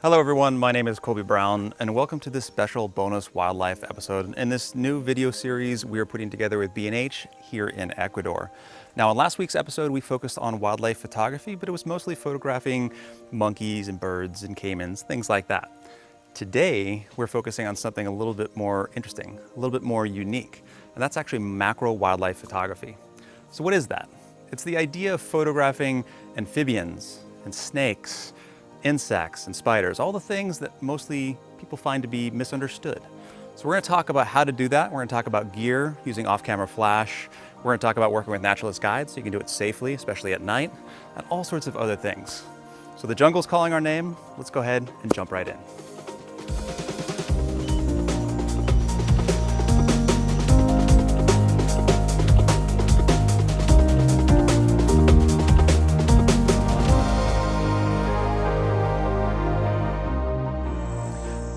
Hello everyone, my name is Colby Brown and welcome to this special bonus wildlife episode in this new video series we are putting together with B&H here in Ecuador. Now in last week's episode we focused on wildlife photography, but it was mostly photographing monkeys and birds and caimans, things like that. Today we're focusing on something a little bit more interesting, a little bit more unique, and that's actually macro wildlife photography. So what is that? It's the idea of photographing amphibians and snakes, insects and spiders, all the things that mostly people find to be misunderstood. So we're going to talk about how to do that. We're going to talk about gear, using off-camera flash. We're going to talk about working with naturalist guides so you can do it safely, especially at night, and all sorts of other things. So the jungle's calling our name. Let's go ahead and jump right in.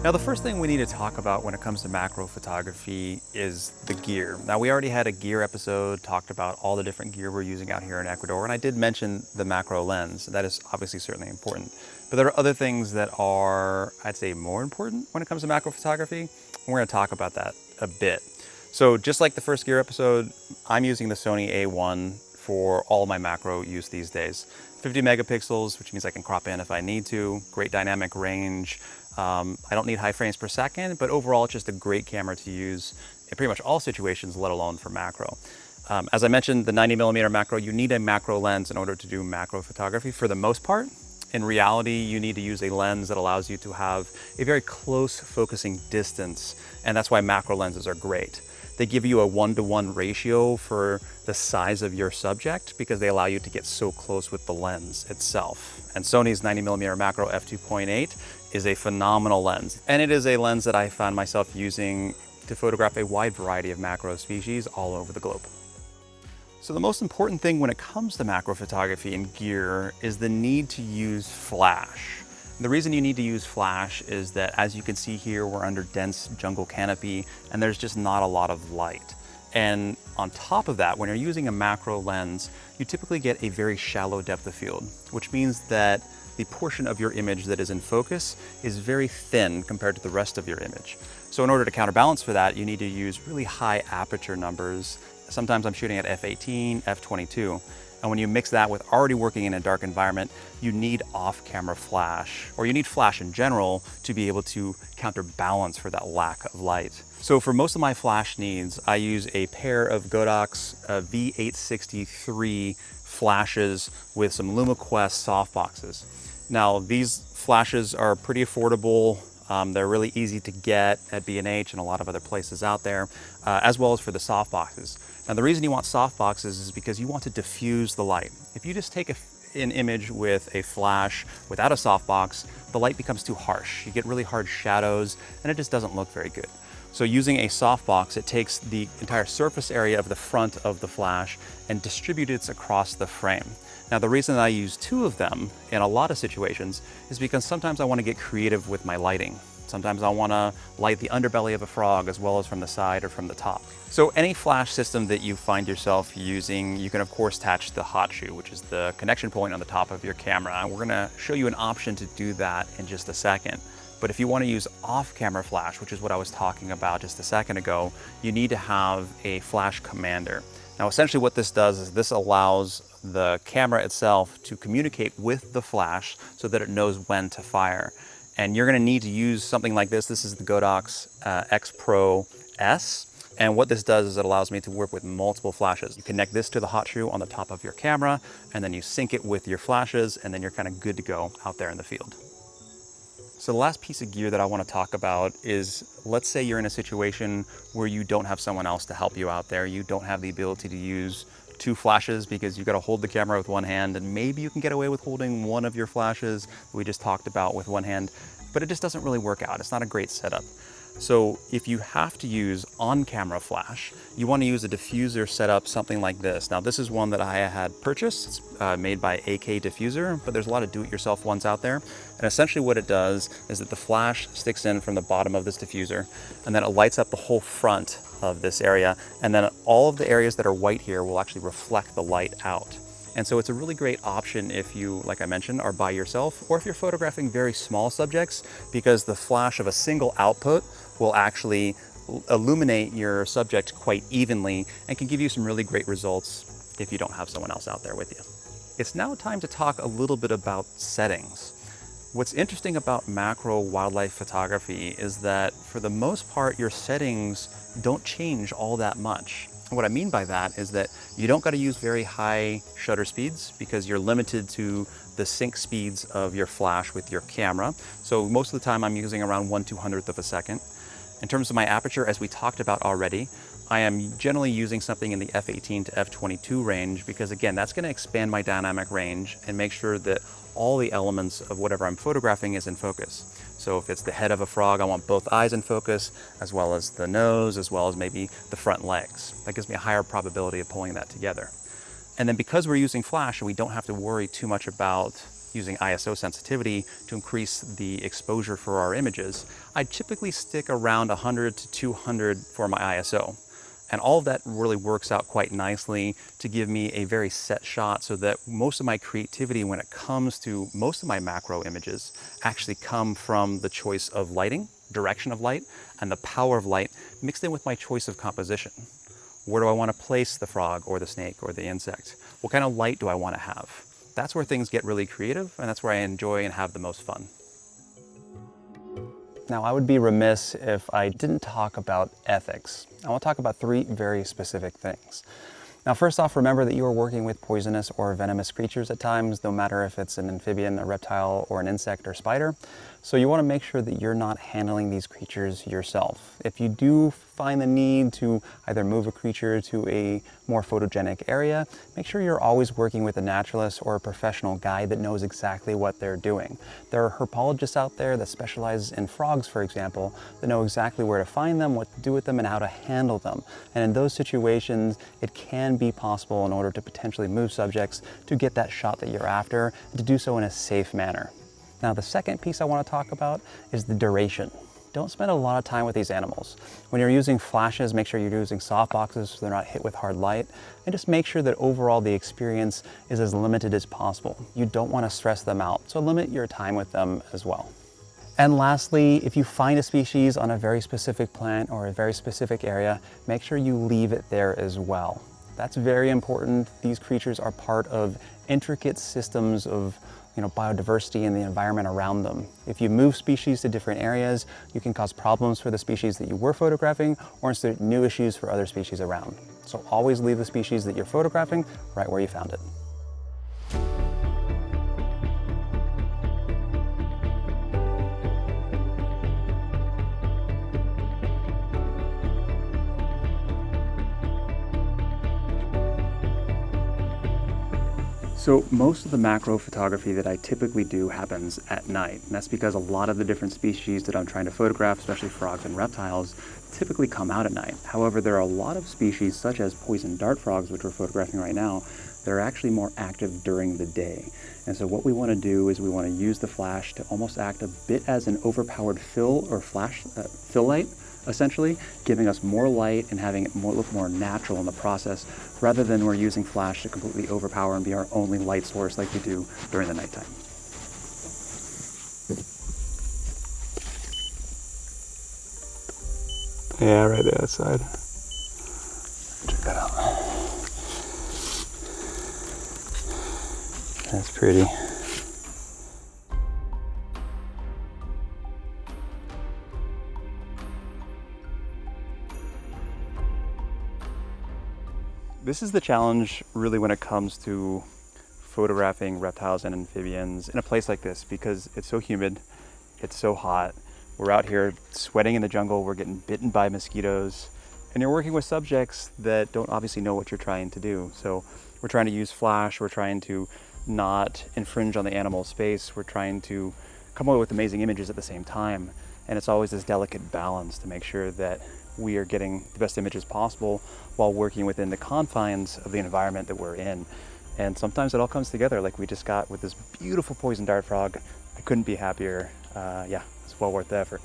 Now, the first thing we need to talk about when it comes to macro photography is the gear. Now, we already had a gear episode, talked about all the different gear we're using out here in Ecuador, and I did mention the macro lens. That is obviously certainly important. But there are other things that are, I'd say, more important when it comes to macro photography. And we're going to talk about that a bit. So just like the first gear episode, I'm using the Sony A1 for all my macro use these days. 50 megapixels, which means I can crop in if I need to, great dynamic range. I don't need high frames per second, but overall it's just a great camera to use in pretty much all situations, let alone for macro. As I mentioned, the 90mm macro, you need a macro lens in order to do macro photography for the most part. In reality, you need to use a lens that allows you to have a very close focusing distance, and that's why macro lenses are great. They give you a 1-to-1 ratio for the size of your subject because they allow you to get so close with the lens itself. And Sony's 90mm macro f2.8 is a phenomenal lens. And it is a lens that I found myself using to photograph a wide variety of macro species all over the globe. So the most important thing when it comes to macro photography and gear is the need to use flash. The reason you need to use flash is that, as you can see here, we're under dense jungle canopy and there's just not a lot of light. And on top of that, when you're using a macro lens, you typically get a very shallow depth of field, which means that the portion of your image that is in focus is very thin compared to the rest of your image. So in order to counterbalance for that, you need to use really high aperture numbers. Sometimes I'm shooting at f18, f22. And when you mix that with already working in a dark environment, you need off-camera flash, or you need flash in general to be able to counterbalance for that lack of light. So for most of my flash needs, I use a pair of Godak's V863 flashes with some LumaQuest softboxes. Now, these flashes are pretty affordable. They're really easy to get at B&H and a lot of other places out there, as well as for the softboxes. Now, the reason you want softboxes is because you want to diffuse the light. If you just take an image with a flash without a softbox, the light becomes too harsh. You get really hard shadows and it just doesn't look very good. So using a softbox, it takes the entire surface area of the front of the flash and distributes it across the frame. Now, the reason I use two of them in a lot of situations is because sometimes I want to get creative with my lighting. Sometimes I want to light the underbelly of a frog as well as from the side or from the top. So any flash system that you find yourself using, you can of course attach the hot shoe, which is the connection point on the top of your camera. We're going to show you an option to do that in just a second. But if you want to use off-camera flash, which is what I was talking about just a second ago, you need to have a flash commander. Now, essentially what this does is this allows the camera itself to communicate with the flash so that it knows when to fire. And you're going to need to use something like this. This is the Godak's X Pro S. And what this does is it allows me to work with multiple flashes. You connect this to the hot shoe on the top of your camera, and then you sync it with your flashes, and then you're kind of good to go out there in the field. So the last piece of gear that I want to talk about is, let's say you're in a situation where you don't have someone else to help you out there. You don't have the ability to use two flashes because you've got to hold the camera with one hand, and maybe you can get away with holding one of your flashes that we just talked about with one hand, but it just doesn't really work out. It's not a great setup. So if you have to use on-camera flash, you want to use a diffuser setup, something like this. Now, this is one that I had purchased. It's made by AK Diffuser, but there's a lot of do-it-yourself ones out there. And essentially what it does is that the flash sticks in from the bottom of this diffuser, and then it lights up the whole front of this area. And then all of the areas that are white here will actually reflect the light out. And so it's a really great option if you, like I mentioned, are by yourself, or if you're photographing very small subjects, because the flash of a single output will actually illuminate your subject quite evenly and can give you some really great results if you don't have someone else out there with you. It's now time to talk a little bit about settings. What's interesting about macro wildlife photography is that for the most part, your settings don't change all that much. And what I mean by that is that you don't got to use very high shutter speeds because you're limited to the sync speeds of your flash with your camera. So most of the time I'm using around 1/200th of a second. In terms of my aperture, as we talked about already, I am generally using something in the f/18 to f/22 range because again, that's going to expand my dynamic range and make sure that all the elements of whatever I'm photographing is in focus. So if it's the head of a frog, I want both eyes in focus, as well as the nose, as well as maybe the front legs. That gives me a higher probability of pulling that together. And then because we're using flash and we don't have to worry too much about using ISO sensitivity to increase the exposure for our images, I typically stick around 100 to 200 for my ISO. And all of that really works out quite nicely to give me a very set shot so that most of my creativity when it comes to most of my macro images actually come from the choice of lighting, direction of light, and the power of light mixed in with my choice of composition. Where do I want to place the frog or the snake or the insect? What kind of light do I want to have? That's where things get really creative, and that's where I enjoy and have the most fun. Now, I would be remiss if I didn't talk about ethics. I want to talk about 3 very specific things. Now, first off, remember that you are working with poisonous or venomous creatures at times, no matter if it's an amphibian, a reptile, or an insect or spider. So you want to make sure that you're not handling these creatures yourself. If you do find the need to either move a creature to a more photogenic area, make sure you're always working with a naturalist or a professional guide that knows exactly what they're doing. There are herpetologists out there that specialize in frogs, for example, that know exactly where to find them, what to do with them, and how to handle them. And in those situations, it can be possible in order to potentially move subjects to get that shot that you're after, and to do so in a safe manner. Now, the second piece I want to talk about is the duration. Don't spend a lot of time with these animals. When you're using flashes, make sure you're using soft boxes so they're not hit with hard light, and just make sure that overall the experience is as limited as possible. You don't want to stress them out, so limit your time with them as well. And lastly, if you find a species on a very specific plant or a very specific area, make sure you leave it there as well. That's very important. These creatures are part of intricate systems of biodiversity and the environment around them. If you move species to different areas, you can cause problems for the species that you were photographing or insert new issues for other species around. So always leave the species that you're photographing right where you found it. So most of the macro photography that I typically do happens at night, and that's because a lot of the different species that I'm trying to photograph, especially frogs and reptiles, typically come out at night. However, there are a lot of species such as poison dart frogs, which we're photographing right now, that are actually more active during the day. And so what we want to do is we want to use the flash to almost act a bit as an overpowered fill or fill light, essentially, giving us more light and having it look more natural in the process, rather than we're using flash to completely overpower and be our only light source like we do during the nighttime. Yeah, right there outside. Check that out. That's pretty. This is the challenge really when it comes to photographing reptiles and amphibians in a place like this, because it's so humid, it's so hot. We're out here sweating in the jungle, we're getting bitten by mosquitoes, and you're working with subjects that don't obviously know what you're trying to do. So we're trying to use flash, we're trying to not infringe on the animal space, we're trying to come up with amazing images at the same time. And it's always this delicate balance to make sure that we are getting the best images possible while working within the confines of the environment that we're in. And sometimes it all comes together, like we just got with this beautiful poison dart frog. I couldn't be happier. Yeah, it's well worth the effort.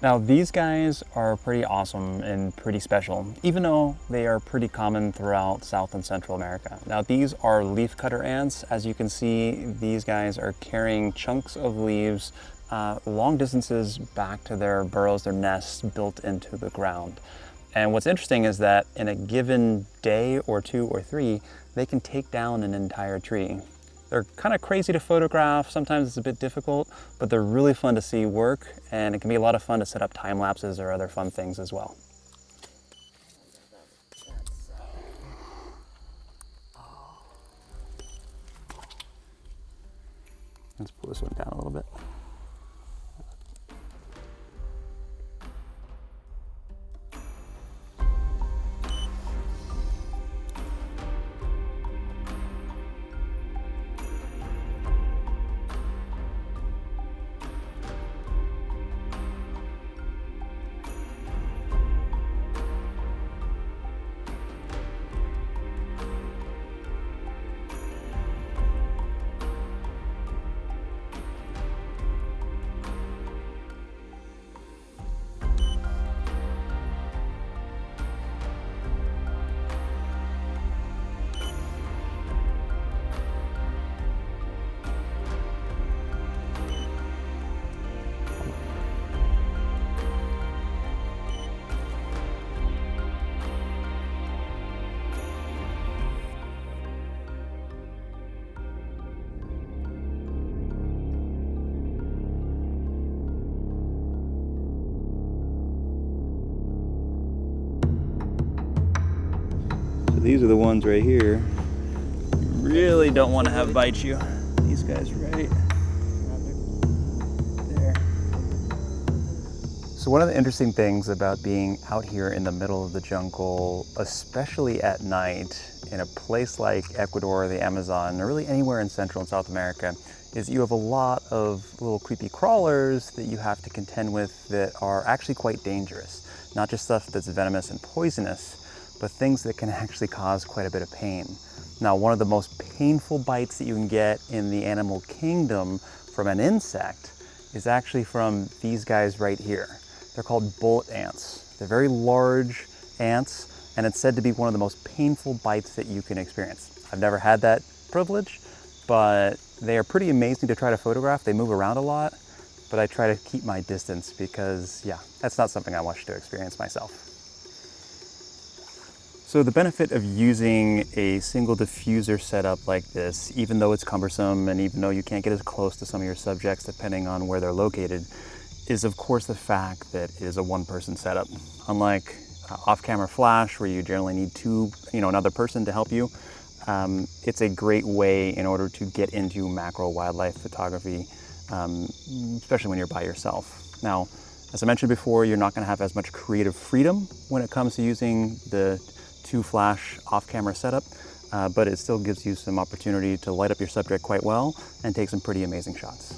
Now these guys are pretty awesome and pretty special, even though they are pretty common throughout South and Central America. Now these are leafcutter ants. As you can see, these guys are carrying chunks of leaves long distances back to their burrows, their nests built into the ground. And what's interesting is that in a given day or 2 or 3, they can take down an entire tree. They're kind of crazy to photograph, sometimes it's a bit difficult, but they're really fun to see work, and it can be a lot of fun to set up time lapses or other fun things as well. Let's pull this one down a little bit. These are the ones right here you really don't want to have bite you. These guys right there. So one of the interesting things about being out here in the middle of the jungle, especially at night, in a place like Ecuador, the Amazon, or really anywhere in Central and South America, is you have a lot of little creepy crawlers that you have to contend with that are actually quite dangerous. Not just stuff that's venomous and poisonous, but things that can actually cause quite a bit of pain. Now, one of the most painful bites that you can get in the animal kingdom from an insect is actually from these guys right here. They're called bullet ants. They're very large ants, and it's said to be one of the most painful bites that you can experience. I've never had that privilege, but they are pretty amazing to try to photograph. They move around a lot, but I try to keep my distance because, yeah, that's not something I wish to experience myself. So the benefit of using a single diffuser setup like this, even though it's cumbersome and even though you can't get as close to some of your subjects depending on where they're located, is of course the fact that it is a one-person setup. Unlike off-camera flash where you generally need another person to help you, it's a great way in order to get into macro wildlife photography, especially when you're by yourself. Now, as I mentioned before, you're not going to have as much creative freedom when it comes to using the 2-flash off-camera setup, but it still gives you some opportunity to light up your subject quite well and take some pretty amazing shots.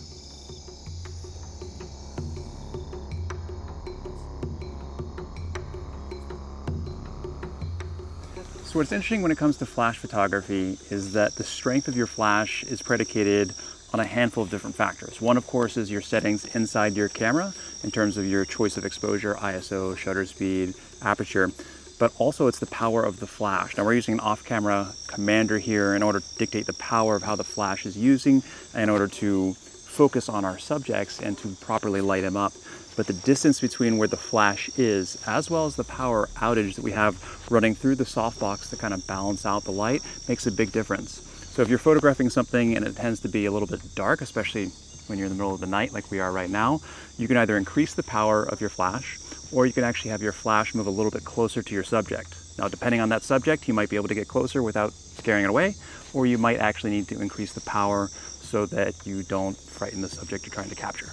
So what's interesting when it comes to flash photography is that the strength of your flash is predicated on a handful of different factors. One, of course, is your settings inside your camera in terms of your choice of exposure, ISO, shutter speed, aperture, but also it's the power of the flash. Now we're using an off-camera commander here in order to dictate the power of how the flash is using in order to focus on our subjects and to properly light them up. But the distance between where the flash is, as well as the power outage that we have running through the softbox to kind of balance out the light, makes a big difference. So if you're photographing something and it tends to be a little bit dark, especially when you're in the middle of the night like we are right now, you can either increase the power of your flash, or you can actually have your flash move a little bit closer to your subject. Now, depending on that subject, you might be able to get closer without scaring it away, or you might actually need to increase the power so that you don't frighten the subject you're trying to capture.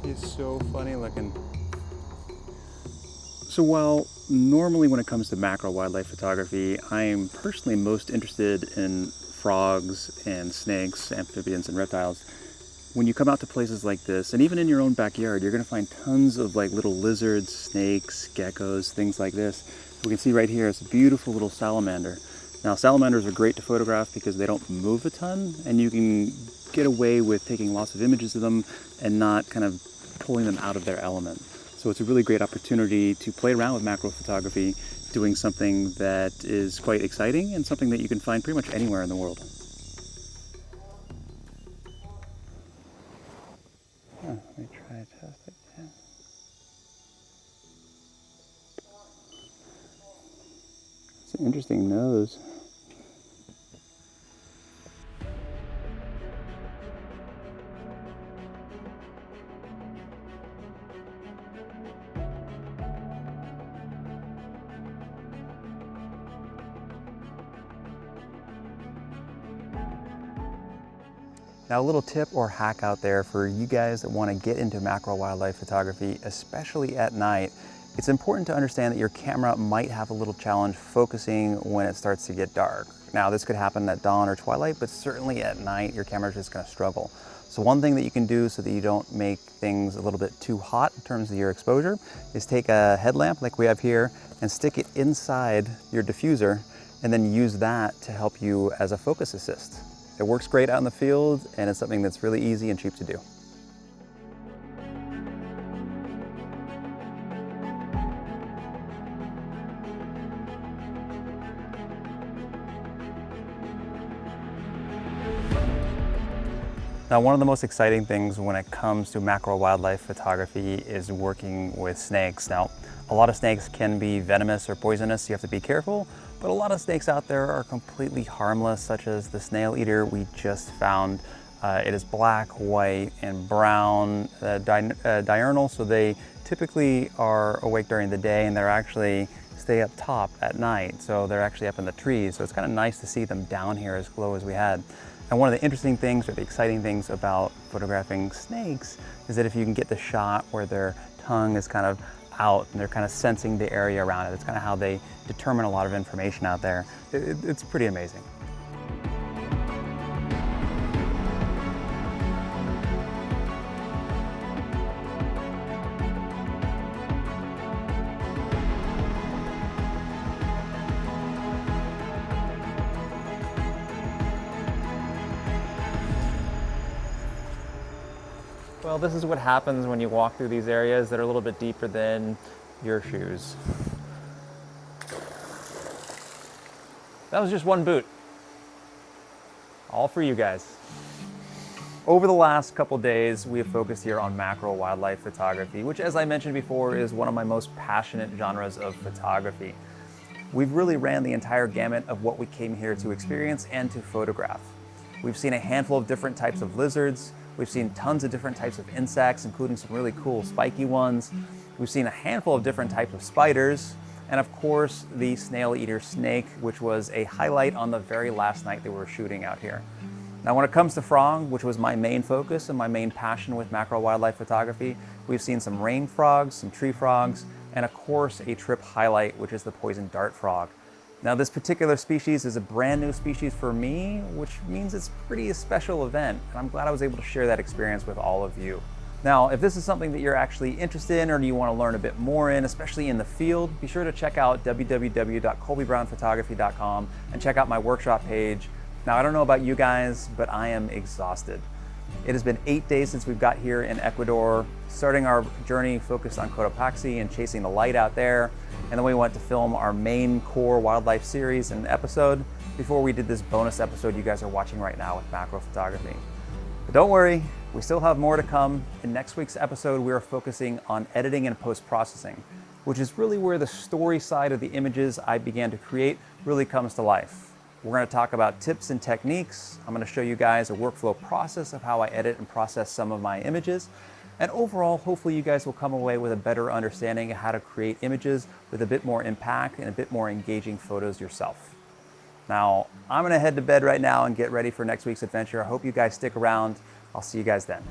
He's so funny looking. So while normally when it comes to macro wildlife photography, I am personally most interested in frogs and snakes, amphibians and reptiles, when you come out to places like this, and even in your own backyard, you're going to find tons of like little lizards, snakes, geckos, things like this, We can see right here it's a beautiful little salamander. Now salamanders are great to photograph because they don't move a ton, and you can get away with taking lots of images of them and not kind of pulling them out of their element. So it's a really great opportunity to play around with macro photography, doing something that is quite exciting and something that you can find pretty much anywhere in the world. Let me try to test it again. It's an interesting nose. Now, a little tip or hack out there for you guys that want to get into macro wildlife photography, especially at night. It's important to understand that your camera might have a little challenge focusing when it starts to get dark. Now, this could happen at dawn or twilight, but certainly at night, your camera's just going to struggle. So one thing that you can do so that you don't make things a little bit too hot in terms of your exposure is take a headlamp like we have here and stick it inside your diffuser, and then use that to help you as a focus assist. It works great out in the field, and it's something that's really easy and cheap to do. Now, one of the most exciting things when it comes to macro wildlife photography is working with snakes. Now, a lot of snakes can be venomous or poisonous, so you have to be careful, but a lot of snakes out there are completely harmless, such as the snail eater we just found. It is black, white, and brown diurnal, so they typically are awake during the day, and they're actually stay up top at night, so they're actually up in the trees. So it's kind of nice to see them down here as close as we had. And one of the interesting things or the exciting things about photographing snakes is that if you can get the shot where their tongue is kind of out and they're kind of sensing the area around it, it's kind of how they determine a lot of information out there. It's pretty amazing. Well, this is what happens when you walk through these areas that are a little bit deeper than your shoes. That was just one boot. All for you guys. Over the last couple days, we have focused here on macro wildlife photography, which, as I mentioned before, is one of my most passionate genres of photography. We've really ran the entire gamut of what we came here to experience and to photograph. We've seen a handful of different types of lizards. We've seen tons of different types of insects, including some really cool spiky ones. We've seen a handful of different types of spiders, and of course, the snail eater snake, which was a highlight on the very last night that we were shooting out here. Now, when it comes to frog, which was my main focus and my main passion with macro wildlife photography, we've seen some rain frogs, some tree frogs, and of course, a trip highlight, which is the poison dart frog. Now, this particular species is a brand new species for me, which means it's a pretty special event, and I'm glad I was able to share that experience with all of you. Now, if this is something that you're actually interested in or you want to learn a bit more in, especially in the field, be sure to check out www.colbybrownphotography.com and check out my workshop page. Now, I don't know about you guys, but I am exhausted. It has been 8 days since we've got here in Ecuador, starting our journey focused on Cotopaxi and chasing the light out there. And then we went to film our main core wildlife series and episode before we did this bonus episode you guys are watching right now with macro photography. But don't worry, we still have more to come. In next week's episode, we are focusing on editing and post-processing, which is really where the story side of the images I began to create really comes to life. We're going to talk about tips and techniques. I'm going to show you guys a workflow process of how I edit and process some of my images. And overall, hopefully you guys will come away with a better understanding of how to create images with a bit more impact and a bit more engaging photos yourself. Now, I'm going to head to bed right now and get ready for next week's adventure. I hope you guys stick around. I'll see you guys then.